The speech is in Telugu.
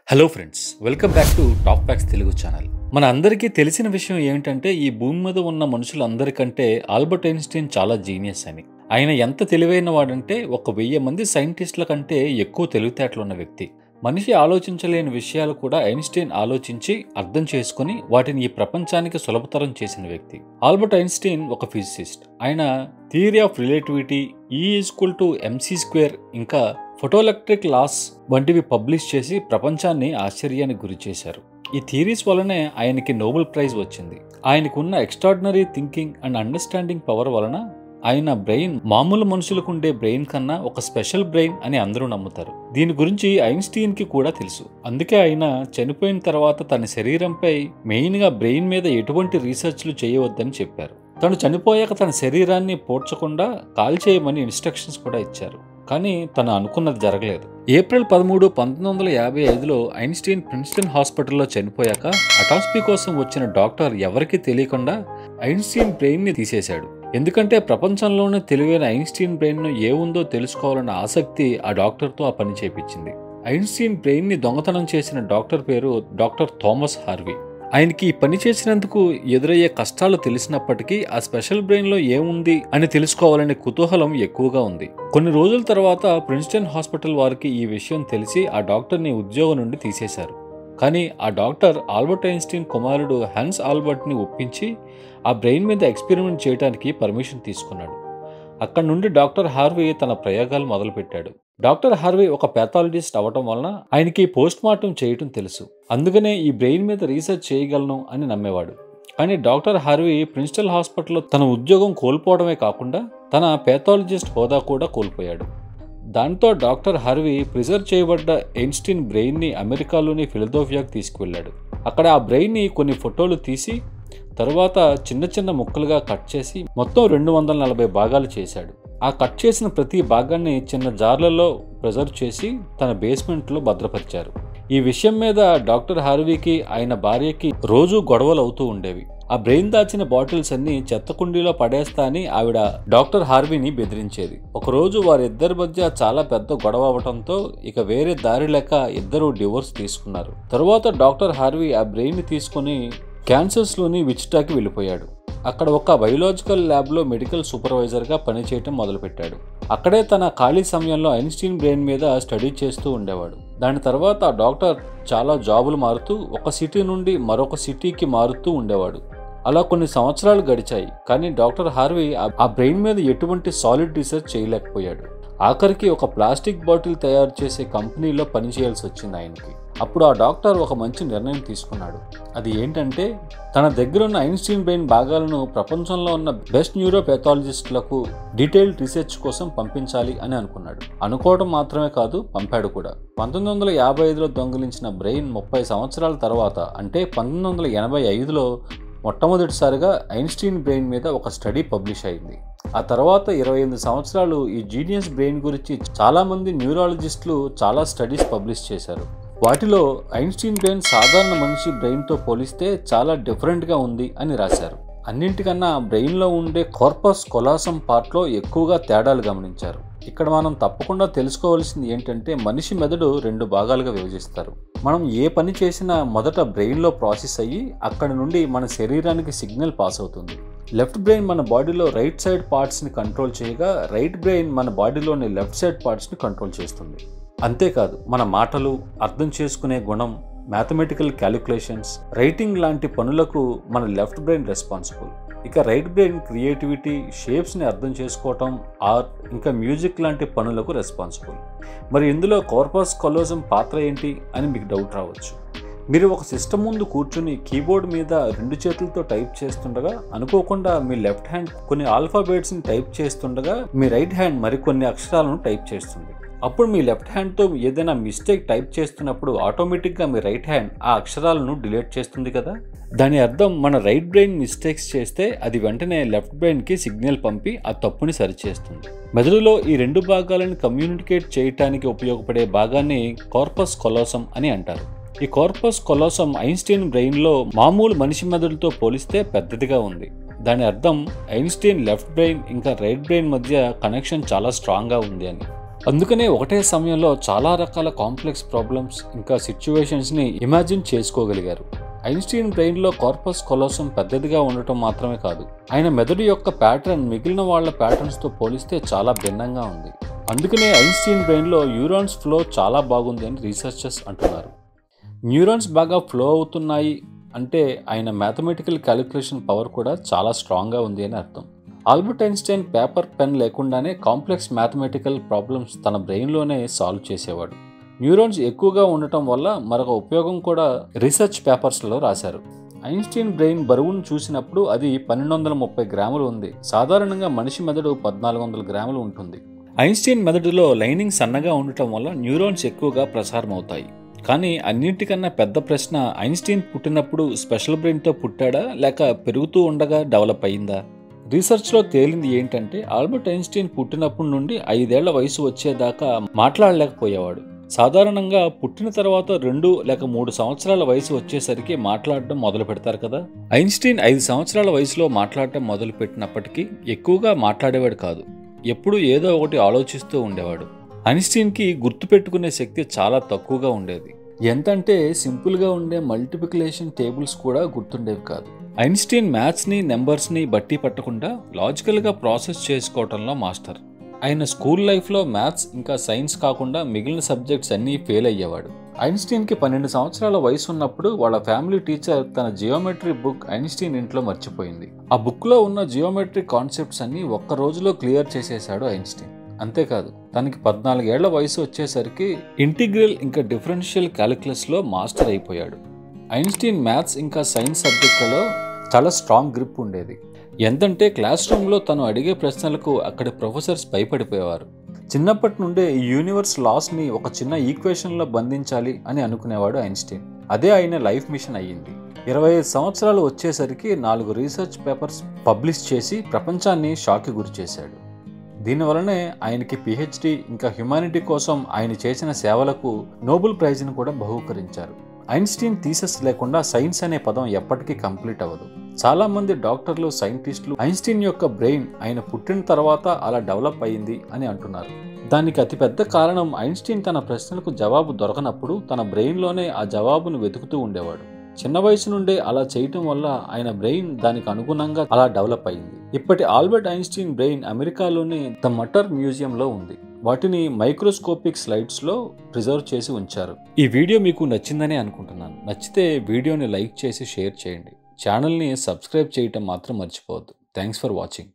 Hello friends, welcome back to top facts Telugu channel. మన అందరికీ తెలిసిన విషయం ఏమిటంటే ఈ భూమి మీద ఉన్న మనుషులందరికంటే ఆల్బర్ట్ ఐన్స్టీన్ చాలా జీనియస్ అని. ఆయన ఎంత తెలివైన వాడంటే 1000 మంది సైంటిస్టుల కంటే ఎక్కువ తెలివితేటలు ఉన్న వ్యక్తి. మనిషి ఆలోచించలేని విషయాలు కూడా ఐన్స్టీన్ ఆలోచించి అర్థం చేసుకుని వాటిని ఈ ప్రపంచానికి సులభతరం చేసిన వ్యక్తి. ఆల్బర్ట్ ఐన్స్టీన్ ఒక ఫిజిసిస్ట్. ఆయన థియరీ ఆఫ్ రిలేటివిటీ, E=mc² ఇంకా ఫోటోఎలెక్ట్రిక్ లాస్ వంటివి పబ్లిష్ చేసి ప్రపంచాన్ని ఆశ్చర్యానికి గురి చేశారు. ఈ థియరీస్ వలనే ఆయనకి నోబెల్ ప్రైజ్ వచ్చింది. ఆయనకున్న extraordinary thinking and understanding power వలన ఆయన బ్రెయిన్ మామూలు మనుషులకు ఉండే బ్రెయిన్ కన్నా ఒక స్పెషల్ బ్రెయిన్ అని అందరూ నమ్ముతారు. దీని గురించి ఐన్స్టీన్ కి కూడా తెలుసు. అందుకే ఆయన చనిపోయిన తర్వాత తన శరీరంపై మెయిన్ గా బ్రెయిన్ మీద ఎటువంటి రీసెర్చ్లు చేయవద్దని చెప్పారు. తను చనిపోయాక తన శరీరాన్ని పోడ్చకుండా కాల్చేయమని ఇన్స్ట్రక్షన్స్ కూడా ఇచ్చారు. కానీ తను అనుకున్నది జరగలేదు. ఏప్రిల్ 13, 1955లో ఐన్స్టీన్ ప్రిన్స్టన్ హాస్పిటల్లో చనిపోయాక అటాస్పీ కోసం వచ్చిన డాక్టర్ ఎవరికీ తెలియకుండా ఐన్స్టీన్ బ్రెయిన్ ని తీసేశాడు. ఎందుకంటే ప్రపంచంలోనే తెలివైన ఐన్స్టీన్ బ్రెయిన్ ను ఏముందో తెలుసుకోవాలన్న ఆసక్తి ఆ డాక్టర్తో ఆ పని చేపించింది. ఐన్స్టీన్ బ్రెయిన్ ని దొంగతనం చేసిన డాక్టర్ పేరు డాక్టర్ థామస్ హార్వీ. ఆయనకి ఈ పని చేసినందుకు ఎదురయ్యే కష్టాలు తెలిసినప్పటికీ ఆ స్పెషల్ బ్రెయిన్ లో ఏముంది అని తెలుసుకోవాలనే కుతూహలం ఎక్కువగా ఉంది. కొన్ని రోజుల తర్వాత ప్రిన్స్టన్ హాస్పిటల్ వారికి ఈ విషయం తెలిసి ఆ డాక్టర్ని ఉద్యోగం నుండి తీసేశారు. కానీ ఆ డాక్టర్ ఆల్బర్ట్ ఐన్స్టీన్ కుమారుడు హన్స్ ఆల్బర్ట్ ని ఒప్పించి ఆ బ్రెయిన్ మీద ఎక్స్పెరిమెంట్ చేయడానికి పర్మిషన్ తీసుకున్నాడు. అక్కడి నుండి డాక్టర్ హార్వీ తన ప్రయోగాలు మొదలుపెట్టాడు. డాక్టర్ హార్వీ ఒక ప్యాథాలజిస్ట్ అవటం వలన ఆయనకి పోస్ట్ మార్టం చేయటం తెలుసు. అందుకనే ఈ బ్రెయిన్ మీద రీసెర్చ్ చేయగలను అని నమ్మేవాడు. కానీ డాక్టర్ హార్వీ ప్రిన్స్టన్ హాస్పిటల్లో తన ఉద్యోగం కోల్పోవడమే కాకుండా తన ప్యాథాలజిస్ట్ హోదా కూడా కోల్పోయాడు. దాంతో డాక్టర్ హార్వీ ప్రిజర్వ్ చేయబడ్డ ఐన్స్టీన్ బ్రెయిన్ ని అమెరికాలోని ఫిలదెల్ఫియాకు తీసుకువెళ్ళాడు. అక్కడ ఆ బ్రెయిన్ ని కొన్ని ఫోటోలు తీసి తరువాత చిన్న చిన్న ముక్కలుగా కట్ చేసి మొత్తం 240 భాగాలు చేశాడు. ఆ కట్ చేసిన ప్రతి భాగాన్ని చిన్న జార్లలో ప్రిజర్వ్ చేసి తన బేస్మెంట్లో భద్రపరిచారు. ఈ విషయం మీద డాక్టర్ హార్వీకి ఆయన భార్యకి రోజూ గొడవలు అవుతూ ఉండేవి. ఆ బ్రెయిన్ దాచిన బాటిల్స్ అన్ని చెత్త కుండీలో పడేస్తా అని ఆవిడ డాక్టర్ హార్వీని బెదిరించేది. ఒకరోజు వారిద్దరి మధ్య చాలా పెద్ద గొడవ అవడంతో ఇక వేరే దారి లేక ఇద్దరు డివోర్స్ తీసుకున్నారు. తరువాత డాక్టర్ హార్వీ ఆ బ్రెయిన్ ని తీసుకుని క్యాన్సర్స్లోని విచిటాకి వెళ్ళిపోయాడు. అక్కడ ఒక బయోలాజికల్ ల్యాబ్లో మెడికల్ సూపర్వైజర్గా పనిచేయటం మొదలుపెట్టాడు. అక్కడే తన ఖాళీ సమయంలో ఐన్స్టీన్ బ్రెయిన్ మీద స్టడీ చేస్తూ ఉండేవాడు. దాని తర్వాత ఆ డాక్టర్ చాలా జాబులు మారుతూ ఒక సిటీ నుండి మరొక సిటీకి మారుతూ ఉండేవాడు. అలా కొన్ని సంవత్సరాలు గడిచాయి. కానీ డాక్టర్ హార్వీ ఆ బ్రెయిన్ మీద ఎటువంటి సాలిడ్ రీసెర్చ్ చేయలేకపోయాడు. ఆఖరికి ఒక ప్లాస్టిక్ బాటిల్ తయారు చేసే కంపెనీలో పనిచేయాల్సి వచ్చింది ఆయనకి. అప్పుడు ఆ డాక్టర్ ఒక మంచి నిర్ణయం తీసుకున్నాడు. అది ఏంటంటే తన దగ్గరున్న ఐన్స్టీన్ బ్రెయిన్ భాగాలను ప్రపంచంలో ఉన్న బెస్ట్ న్యూరోపాథాలజిస్టులకు డీటెయిల్డ్ రీసెర్చ్ కోసం పంపించాలి అని అనుకున్నాడు. అనుకోవడం మాత్రమే కాదు, పంపాడు కూడా. 1955లో దొంగిలించిన బ్రెయిన్ 30 సంవత్సరాల తర్వాత అంటే 1985లో మొట్టమొదటిసారిగా ఐన్స్టీన్ బ్రెయిన్ మీద ఒక స్టడీ పబ్లిష్ అయింది. ఆ తర్వాత 28 సంవత్సరాలు ఈ జీనియస్ బ్రెయిన్ గురించి చాలా మంది న్యూరాలజిస్టులు చాలా స్టడీస్ పబ్లిష్ చేశారు. వాటిలో ఐన్స్టీన్ బ్రెయిన్ సాధారణ మనిషి బ్రెయిన్తో పోలిస్తే చాలా డిఫరెంట్గా ఉంది అని రాశారు. అన్నింటికన్నా బ్రెయిన్లో ఉండే కార్పస్ కొలాసమ్ పార్ట్లో ఎక్కువగా తేడాలు గమనించారు. ఇక్కడ మనం తప్పకుండా తెలుసుకోవాల్సింది ఏంటంటే మనిషి మెదడు 2 భాగాలుగా విభజిస్తారు. మనం ఏ పని చేసినా మొదట బ్రెయిన్లో ప్రాసెస్ అయ్యి అక్కడి నుండి మన శరీరానికి సిగ్నల్ పాస్ అవుతుంది. లెఫ్ట్ బ్రెయిన్ మన బాడీలో రైట్ సైడ్ పార్ట్స్ని కంట్రోల్ చేయగా రైట్ బ్రెయిన్ మన బాడీలోని లెఫ్ట్ సైడ్ పార్ట్స్ని కంట్రోల్ చేస్తుంది. అంతేకాదు మన మాటలు, అర్థం చేసుకునే గుణం, మ్యాథమెటికల్ క్యాలిక్యులేషన్స్, రైటింగ్ లాంటి పనులకు మన లెఫ్ట్ బ్రెయిన్ రెస్పాన్సిబుల్. ఇక రైట్ బ్రెయిన్ క్రియేటివిటీ, షేప్స్ని అర్థం చేసుకోవటం, ఆర్ట్ ఇంకా మ్యూజిక్ లాంటి పనులకు రెస్పాన్సిబుల్. మరి ఇందులో కార్పస్ కొలోజం పాత్ర ఏంటి అని మీకు డౌట్ రావచ్చు. మీరు ఒక సిస్టమ్ ముందు కూర్చుని కీబోర్డ్ మీద 2 చేతులతో టైప్ చేస్తుండగా అనుకోకుండా మీ లెఫ్ట్ హ్యాండ్ కొన్ని ఆల్ఫాబెట్స్ని టైప్ చేస్తుండగా మీ రైట్ హ్యాండ్ మరికొన్ని అక్షరాలను టైప్ చేస్తుంది. అప్పుడు మీ లెఫ్ట్ హ్యాండ్తో ఏదైనా మిస్టేక్ టైప్ చేస్తున్నప్పుడు ఆటోమేటిక్గా మీ రైట్ హ్యాండ్ ఆ అక్షరాలను డిలీట్ చేస్తుంది కదా. దాని అర్థం మన రైట్ బ్రెయిన్ మిస్టేక్స్ చేస్తే అది వెంటనే లెఫ్ట్ బ్రెయిన్కి సిగ్నల్ పంపి ఆ తప్పుని సరిచేస్తుంది. మెదడులో ఈ 2 భాగాలను కమ్యూనికేట్ చేయటానికి ఉపయోగపడే భాగాన్ని కార్పస్ కొలోసమ్ అని అంటారు. ఈ కార్పస్ కొలోసమ్ ఐన్స్టీన్ బ్రెయిన్లో మామూలు మనిషి మెదడుతో పోలిస్తే పెద్దదిగా ఉంది. దాని అర్థం ఐన్స్టీన్ లెఫ్ట్ బ్రెయిన్ ఇంకా రైట్ బ్రెయిన్ మధ్య కనెక్షన్ చాలా స్ట్రాంగ్గా ఉంది అని. అందుకనే ఒకటే సమయంలో చాలా రకాల కాంప్లెక్స్ ప్రాబ్లమ్స్ ఇంకా సిచ్యువేషన్స్ని ఇమాజిన్ చేసుకోగలిగారు. ఐన్స్టీన్ బ్రెయిన్లో కార్పస్ కొలోసం పెద్దదిగా ఉండటం మాత్రమే కాదు, ఆయన మెదడు యొక్క ప్యాటర్న్ మిగిలిన వాళ్ళ ప్యాటర్న్స్తో పోలిస్తే చాలా భిన్నంగా ఉంది. అందుకనే ఐన్స్టీన్ బ్రెయిన్లో న్యూరాన్స్ ఫ్లో చాలా బాగుంది అని రీసెర్చర్స్ అంటున్నారు. న్యూరాన్స్ బాగా ఫ్లో అవుతున్నాయి అంటే ఆయన మ్యాథమెటికల్ క్యాలిక్యులేషన్ పవర్ కూడా చాలా స్ట్రాంగ్గా ఉంది అని అర్థం. ఆల్బర్ట్ ఐన్స్టైన్ పేపర్ పెన్ లేకుండానే కాంప్లెక్స్ మ్యాథమెటికల్ ప్రాబ్లమ్స్ తన బ్రెయిన్లోనే సాల్వ్ చేసేవాడు. న్యూరాన్స్ ఎక్కువగా ఉండటం వల్ల మరొక ఉపయోగం కూడా రీసెర్చ్ పేపర్స్లో రాశారు. ఐన్స్టీన్ బ్రెయిన్ బరువును చూసినప్పుడు అది 1230 గ్రాములు ఉంది. సాధారణంగా మనిషి మెదడు 1400 గ్రాములు ఉంటుంది. ఐన్స్టీన్ మెదడులో లైనింగ్ సన్నగా ఉండటం వల్ల న్యూరాన్స్ ఎక్కువగా ప్రసారం అవుతాయి. కానీ అన్నింటికన్నా పెద్ద ప్రశ్న, ఐన్స్టీన్ పుట్టినప్పుడు స్పెషల్ బ్రెయిన్తో పుట్టాడా లేక పెరుగుతూ ఉండగా డెవలప్ అయిందా? రీసెర్చ్లో తేలింది ఏంటంటే ఆల్బర్ట్ ఐన్స్టీన్ పుట్టినప్పటి నుండి 5 ఏళ్ల వయసు వచ్చేదాకా మాట్లాడలేకపోయేవాడు. సాధారణంగా పుట్టిన తర్వాత 2 లేక 3 సంవత్సరాల వయసు వచ్చేసరికి మాట్లాడడం మొదలు పెడతారు కదా. ఐన్స్టీన్ 5 సంవత్సరాల వయసులో మాట్లాడటం మొదలు పెట్టినప్పటికీ ఎక్కువగా మాట్లాడేవాడు కాదు. ఎప్పుడూ ఏదో ఒకటి ఆలోచిస్తూ ఉండేవాడు. ఐన్స్టీన్కి గుర్తుపెట్టుకునే శక్తి చాలా తక్కువగా ఉండేది. ఎంతంటే సింపుల్గా ఉండే మల్టిప్లికేషన్ టేబుల్స్ కూడా గుర్తుండేవి కాదు. ఐన్స్టీన్ మ్యాథ్స్ని నెంబర్స్ని బట్టి పట్టకుండా లాజికల్గా ప్రాసెస్ చేసుకోవటంలో మాస్టర్. ఆయన స్కూల్ లైఫ్లో మ్యాథ్స్ ఇంకా సైన్స్ కాకుండా మిగిలిన సబ్జెక్ట్స్ అన్నీ ఫెయిల్ అయ్యేవాడు. ఐన్స్టీన్కి 12 సంవత్సరాల వయసు ఉన్నప్పుడు వాళ్ళ ఫ్యామిలీ టీచర్ తన జియోమెట్రీ బుక్ ఐన్స్టీన్ ఇంట్లో మర్చిపోయింది. ఆ బుక్లో ఉన్న జియోమెట్రీ కాన్సెప్ట్స్ అన్నీ ఒక్క రోజులో క్లియర్ చేసేశాడు ఐన్స్టీన్. అంతేకాదు, తనకి 14 ఏళ్ల వయసు వచ్చేసరికి ఇంటిగ్రల్ ఇంకా డిఫరెన్షియల్ క్యాలిక్యులస్లో మాస్టర్ అయిపోయాడు. ఐన్స్టీన్ మ్యాథ్స్ ఇంకా సైన్స్ సబ్జెక్టులలో చాలా స్ట్రాంగ్ గ్రిప్ ఉండేది. ఎంతంటే క్లాస్ రూమ్లో తను అడిగే ప్రశ్నలకు అక్కడి ప్రొఫెసర్స్ భయపడిపోయేవారు. చిన్నప్పటి నుండే ఈ యూనివర్స్ లాస్ని ఒక చిన్న ఈక్వేషన్లో బంధించాలి అని అనుకునేవాడు ఐన్స్టీన్. అదే ఆయన లైఫ్ మిషన్ అయ్యింది. 25 సంవత్సరాలు వచ్చేసరికి 4 రీసెర్చ్ పేపర్స్ పబ్లిష్ చేసి ప్రపంచాన్ని షాక్కి గురి చేశాడు. దీనివల్లనే ఆయనకి పిహెచ్డి ఇంకా హ్యుమానిటీ కోసం ఆయన చేసిన సేవలకు నోబెల్ ప్రైజ్ను కూడా బహూకరించారు. ఐన్స్టీన్ థీసెస్ లేకుండా సైన్స్ అనే పదం ఎప్పటికీ కంప్లీట్ అవ్వదు. చాలా మంది డాక్టర్లు, సైంటిస్టులు ఐన్స్టీన్ యొక్క బ్రెయిన్ ఆయన పుట్టిన తర్వాత అలా డెవలప్ అయ్యింది అని అంటున్నారు. దానికి అతిపెద్ద కారణం ఐన్స్టీన్ తన ప్రశ్నలకు జవాబు దొరకనప్పుడు తన బ్రెయిన్లోనే ఆ జవాబును వెతుకుతూ ఉండేవాడు. చిన్న వయసు నుండే అలా చేయటం వల్ల ఆయన బ్రెయిన్ దానికి అనుగుణంగా అలా డెవలప్ అయింది. ఇప్పటి ఆల్బర్ట్ ఐన్స్టీన్ బ్రెయిన్ అమెరికాలోని ద మటర్ మ్యూజియంలో ఉంది. వాటిని మైక్రోస్కోపిక్ స్లైడ్స్లో ప్రిజర్వ్ చేసి ఉంచారు. ఈ వీడియో మీకు నచ్చిందని అనుకుంటున్నాను. నచ్చితే వీడియోని లైక్ చేసి షేర్ చేయండి. ఛానల్ని సబ్స్క్రైబ్ చేయటం మాత్రం మర్చిపోవద్దు. Thanks for watching.